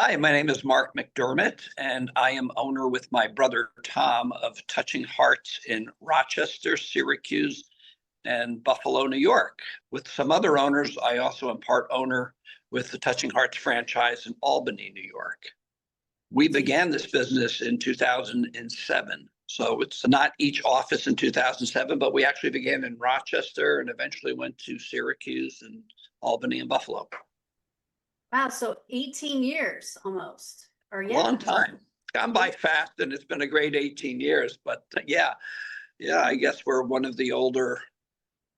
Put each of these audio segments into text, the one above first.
Hi, my name is Mark McDermott, and I am owner with my brother Tom of Touching Hearts in Rochester, Syracuse, and Buffalo, New York. With some other owners, I also am part owner with the Touching Hearts franchise in Albany, New York. We began this business in 2007. So it's not each office in 2007, but we actually began in Rochester and eventually went to Syracuse and Albany and Buffalo. Wow, so 18 years almost, or yeah. Long time. Gone by fast, and it's been a great 18 years. But yeah, I guess we're one of the older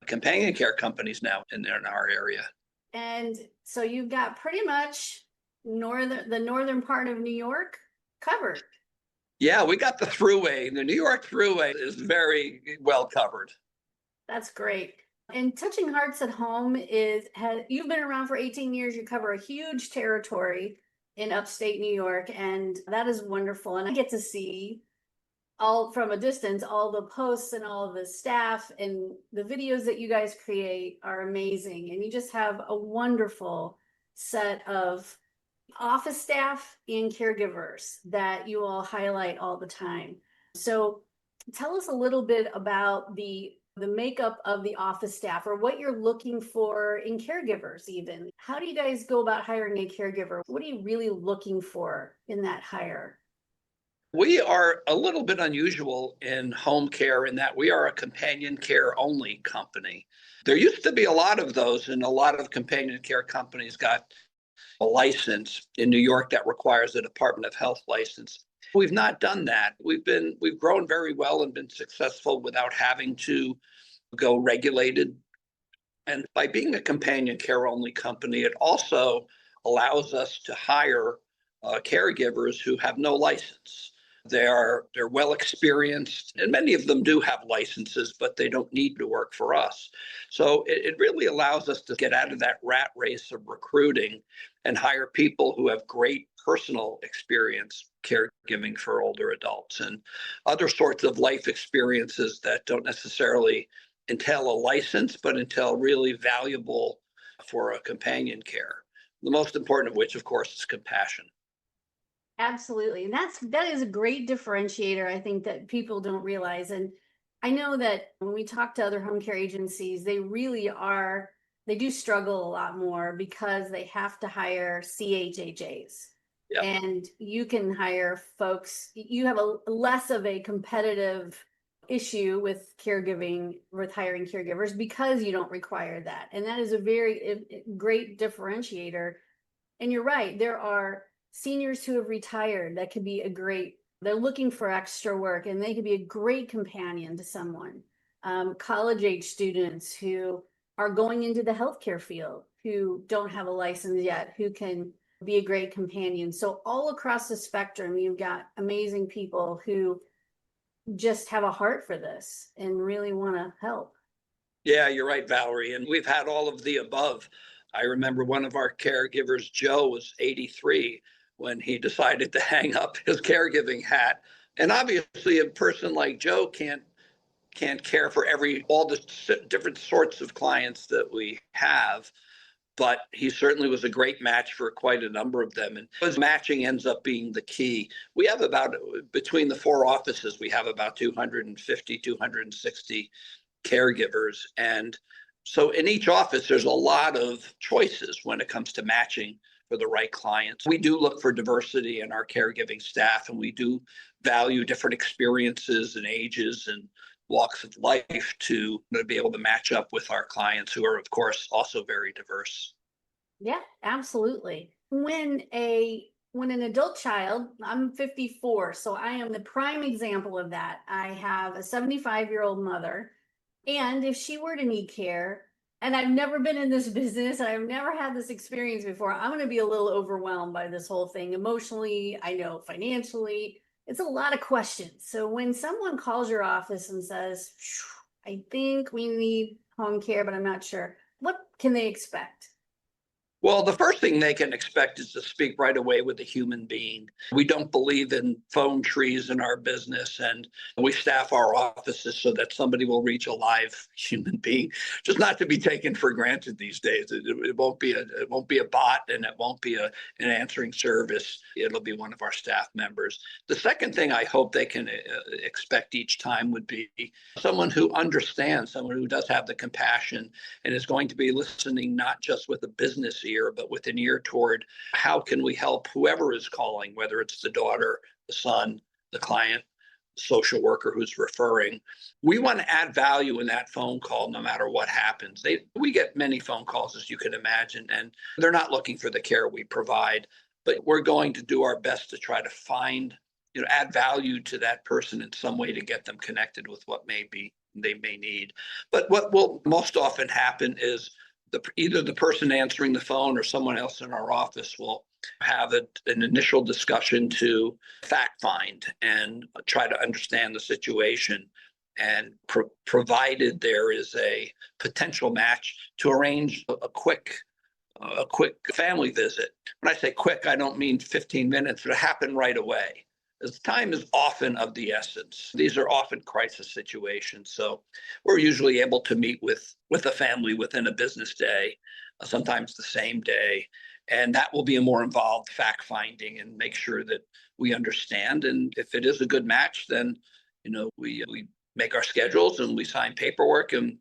companion care companies now in our area. And so you've got pretty much the northern part of New York covered. Yeah, we got the thruway. The New York thruway is very well covered. That's great. And Touching Hearts at Home you've been around for 18 years. You cover a huge territory in upstate New York, and that is wonderful. And I get to see all from a distance, all the posts and all the staff and the videos that you guys create are amazing. And you just have a wonderful set of office staff and caregivers that you all highlight all the time. So tell us a little bit about the makeup of the office staff, or what you're looking for in caregivers. Even how do you guys go about hiring a caregiver? What are you really looking for in that hire? We are a little bit unusual in home care in that we are a companion care only company. There used to be a lot of those, and a lot of companion care companies got a license in New York that requires a Department of Health license. We've not done that. We've grown very well and been successful without having to go regulated. And by being a companion care only company, it also allows us to hire caregivers who have no license. They're well experienced, and many of them do have licenses, but they don't need to work for us. So it really allows us to get out of that rat race of recruiting and hire people who have great personal experience caregiving for older adults and other sorts of life experiences that don't necessarily entail a license, but entail really valuable for a companion care. The most important of which, of course, is compassion. Absolutely. And that is a great differentiator, I think, that people don't realize. And I know that when we talk to other home care agencies, they do struggle a lot more because they have to hire CHHAs. Yep. And you can hire folks, you have a less of a competitive issue with hiring caregivers because you don't require that. And that is a very great differentiator. And you're right, there are seniors who have retired that could be they're looking for extra work, and they could be a great companion to someone. College age students who are going into the healthcare field, who don't have a license yet, who can be a great companion. So all across the spectrum, you've got amazing people who just have a heart for this and really want to help. Yeah, you're right, Valerie. And we've had all of the above. I remember one of our caregivers, Joe, was 83 when he decided to hang up his caregiving hat. And obviously, a person like Joe can't care for all the different sorts of clients that we have, but he certainly was a great match for quite a number of them. And his matching ends up being the key. We have between the four offices, we have about 250, 260 caregivers. And so in each office, there's a lot of choices when it comes to matching for the right clients. We do look for diversity in our caregiving staff, and we do value different experiences and ages and walks of life to be able to match up with our clients, who are, of course, also very diverse. Yeah, absolutely. When an adult child, I'm 54, so I am the prime example of that. I have a 75-year-old mother, and if she were to need care, and I've never been in this business, and I've never had this experience before, I'm going to be a little overwhelmed by this whole thing emotionally. I know financially, it's a lot of questions. So when someone calls your office and says, I think we need home care, but I'm not sure, what can they expect? Well, the first thing they can expect is to speak right away with a human being. We don't believe in phone trees in our business, and we staff our offices so that somebody will reach a live human being, just not to be taken for granted these days. It won't be a bot, and it won't be an answering service. It'll be one of our staff members. The second thing I hope they can expect each time would be someone who understands, someone who does have the compassion and is going to be listening not just with a business ear, but with an ear toward how can we help whoever is calling, whether it's the daughter, the son, the client, the social worker who's referring. We want to add value in that phone call no matter what happens. We get many phone calls, as you can imagine, and they're not looking for the care we provide, but we're going to do our best to try to find, add value to that person in some way to get them connected with what they may need. But what will most often happen is either the person answering the phone or someone else in our office will have an initial discussion to fact find and try to understand the situation. And provided there is a potential match, to arrange a quick family visit. When I say quick, I don't mean 15 minutes, but it happen right away. As time is often of the essence. These are often crisis situations. So we're usually able to meet with a family within a business day, sometimes the same day. And that will be a more involved fact finding and make sure that we understand. And if it is a good match, then, we make our schedules and we sign paperwork and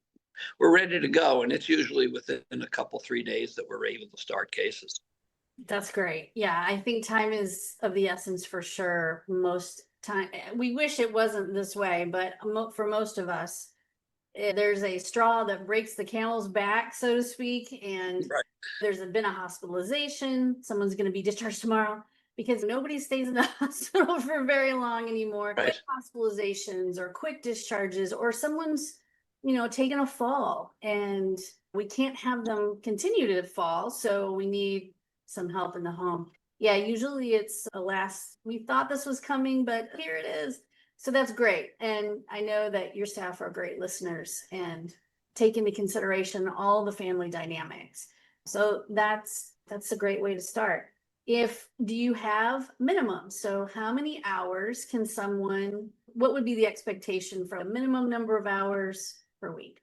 we're ready to go. And it's usually within a couple, 3 days that we're able to start cases. That's great. Yeah, I think time is of the essence for sure. Most time, we wish it wasn't this way, but for most of us, there's a straw that breaks the camel's back, so to speak, and Right. there's been a hospitalization. Someone's going to be discharged tomorrow because nobody stays in the hospital for very long anymore. Right. Quick hospitalizations or quick discharges, or someone's, taken a fall, and we can't have them continue to fall, so we need some help in the home. Yeah, usually it's we thought this was coming, but here it is. So that's great. And I know that your staff are great listeners and take into consideration all the family dynamics. So that's a great way to start. Do you have minimums? So how many hours what would be the expectation for a minimum number of hours per week?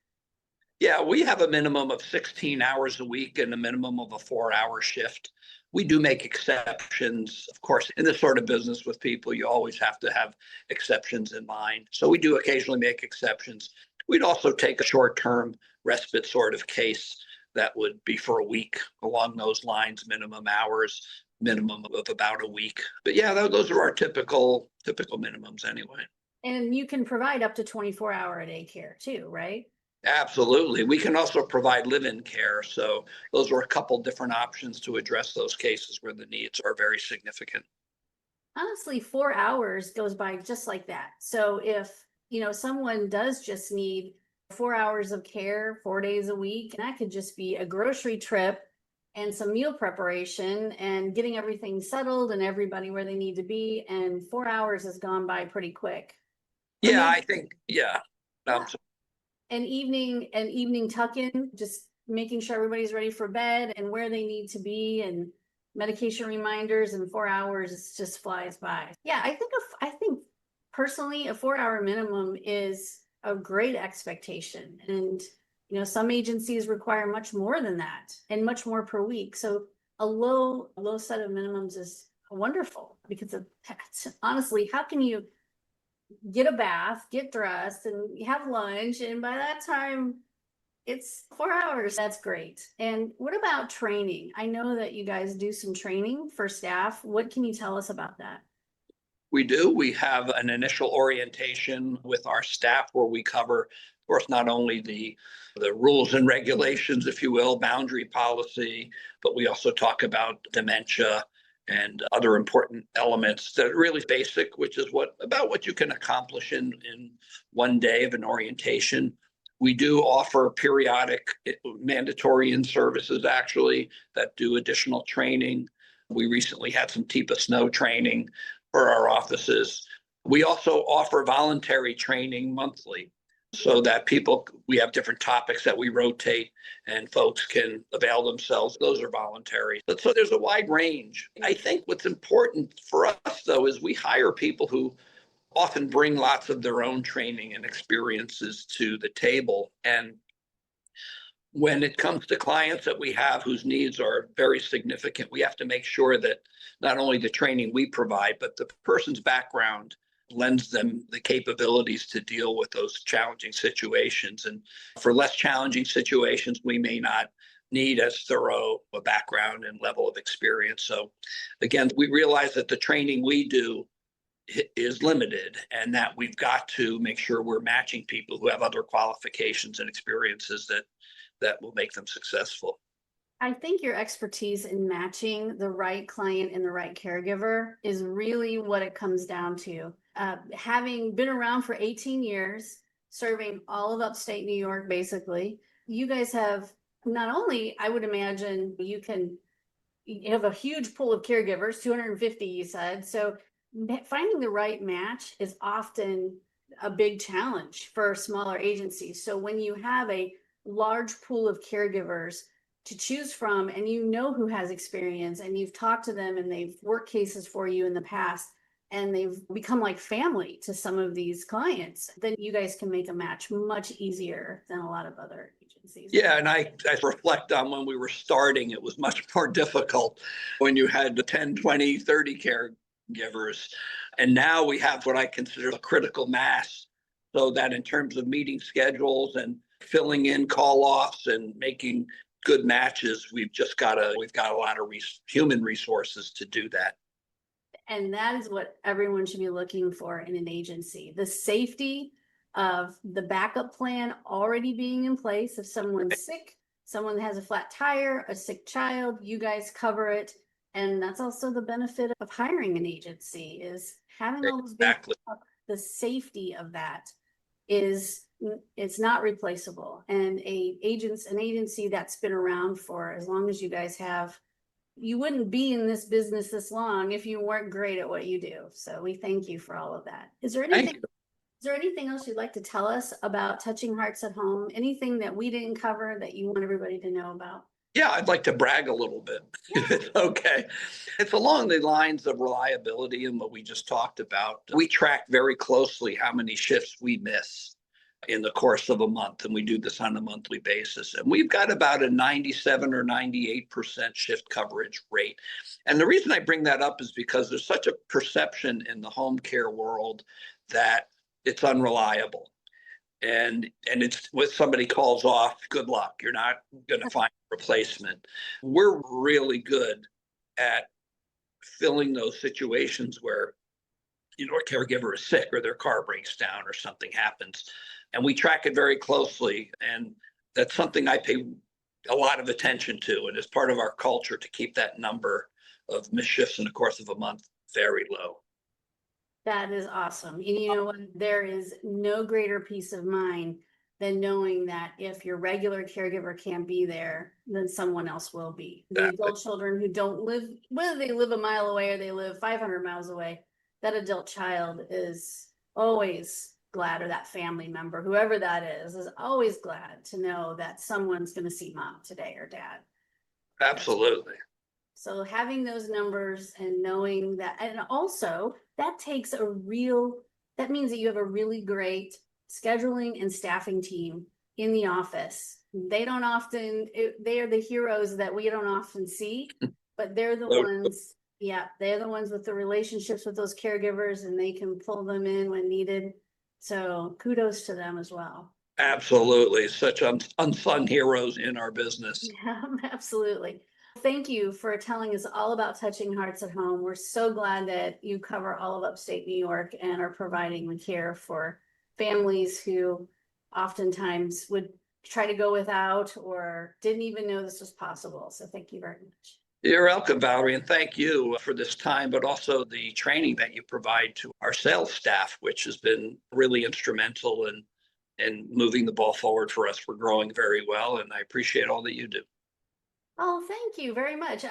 Yeah, we have a minimum of 16 hours a week and a minimum of a 4-hour shift. We do make exceptions. Of course, in this sort of business with people, you always have to have exceptions in mind. So we do occasionally make exceptions. We'd also take a short-term respite sort of case that would be for a week along those lines, minimum hours, minimum of about a week. But yeah, those are our typical minimums anyway. And you can provide up to 24-hour-a-day care too, right? Absolutely. We can also provide live-in care. So those are a couple different options to address those cases where the needs are very significant. Honestly, 4 hours goes by just like that. So if, someone does just need 4 hours of care, 4 days a week, and that could just be a grocery trip and some meal preparation and getting everything settled and everybody where they need to be. And 4 hours has gone by pretty quick. Yeah, I think, yeah. An evening tuck-in, just making sure everybody's ready for bed and where they need to be, and medication reminders, and 4 hours just flies by. Yeah, I think personally a 4-hour minimum is a great expectation. And some agencies require much more than that and much more per week. So a low set of minimums is wonderful, because honestly, how can you get a bath, get dressed, and have lunch, and by that time it's 4 hours? That's great. And what about training? I know that you guys do some training for staff. What can you tell us about that? We do. We have an initial orientation with our staff where we cover, of course, not only the rules and regulations, if you will, boundary policy, but we also talk about dementia and other important elements that are really basic, which is about what you can accomplish in one day of an orientation. We do offer periodic mandatory in-services, actually, that do additional training. We recently had some TIPA snow training for our offices. We also offer voluntary training monthly. so that we have different topics that we rotate and folks can avail themselves. Those are voluntary. But so there's a wide range. I think what's important for us, though, is we hire people who often bring lots of their own training and experiences to the table. And when it comes to clients that we have whose needs are very significant, we have to make sure that not only the training we provide, but the person's background lends them the capabilities to deal with those challenging situations. And for less challenging situations, we may not need as thorough a background and level of experience. So again, we realize that the training we do is limited and that we've got to make sure we're matching people who have other qualifications and experiences that will make them successful. I think your expertise in matching the right client and the right caregiver is really what it comes down to. Having been around for 18 years, serving all of upstate New York, basically, you guys have not only, I would imagine, you have a huge pool of caregivers, 250, you said. So finding the right match is often a big challenge for smaller agencies. So when you have a large pool of caregivers to choose from, and you know who has experience, and you've talked to them and they've worked cases for you in the past, and they've become like family to some of these clients, then you guys can make a match much easier than a lot of other agencies. Yeah, and I reflect on when we were starting, it was much more difficult when you had the 10, 20, 30 caregivers. And now we have what I consider a critical mass, so that in terms of meeting schedules and filling in call-offs and making good matches, we've got a lot of human resources to do that. And that is what everyone should be looking for in an agency. The safety of the backup plan already being in place. If someone's sick, someone has a flat tire, a sick child, you guys cover it. And that's also the benefit of hiring an agency, is having all those Exactly. the safety of that it's not replaceable. And an agency that's been around for as long as you guys have, you wouldn't be in this business this long if you weren't great at what you do. So we thank you for all of that. Is there anything else you'd like to tell us about Touching Hearts at Home? Anything that we didn't cover that you want everybody to know about? Yeah, I'd like to brag a little bit, if it's okay. It's along the lines of reliability and what we just talked about. We track very closely how many shifts we miss in the course of a month, and we do this on a monthly basis. And we've got about a 97 or 98% shift coverage rate. And the reason I bring that up is because there's such a perception in the home care world that it's unreliable. And it's when somebody calls off, good luck. You're not going to find a replacement. We're really good at filling those situations where, a caregiver is sick or their car breaks down or something happens. And we track it very closely. And that's something I pay a lot of attention to. And it's part of our culture to keep that number of missed shifts in the course of a month very low. That is awesome. And you know what? There is no greater peace of mind than knowing that if your regular caregiver can't be there, then someone else will be. The adult children who don't live, whether they live a mile away or they live 500 miles away, that adult child is always glad, or that family member, whoever that is always glad to know that someone's going to see mom today or dad. Absolutely. So having those numbers and knowing that, and also that means that you have a really great scheduling and staffing team in the office. They are the heroes that we don't often see, but they're the ones, they're the ones with the relationships with those caregivers, and they can pull them in when needed. So kudos to them as well. Absolutely. Such unsung heroes in our business. Yeah, absolutely. Thank you for telling us all about Touching Hearts at Home. We're so glad that you cover all of upstate New York and are providing the care for families who oftentimes would try to go without or didn't even know this was possible. So thank you very much. You're welcome, Valerie, and thank you for this time, but also the training that you provide to our sales staff, which has been really instrumental in moving the ball forward for us. We're growing very well, and I appreciate all that you do. Oh, thank you very much.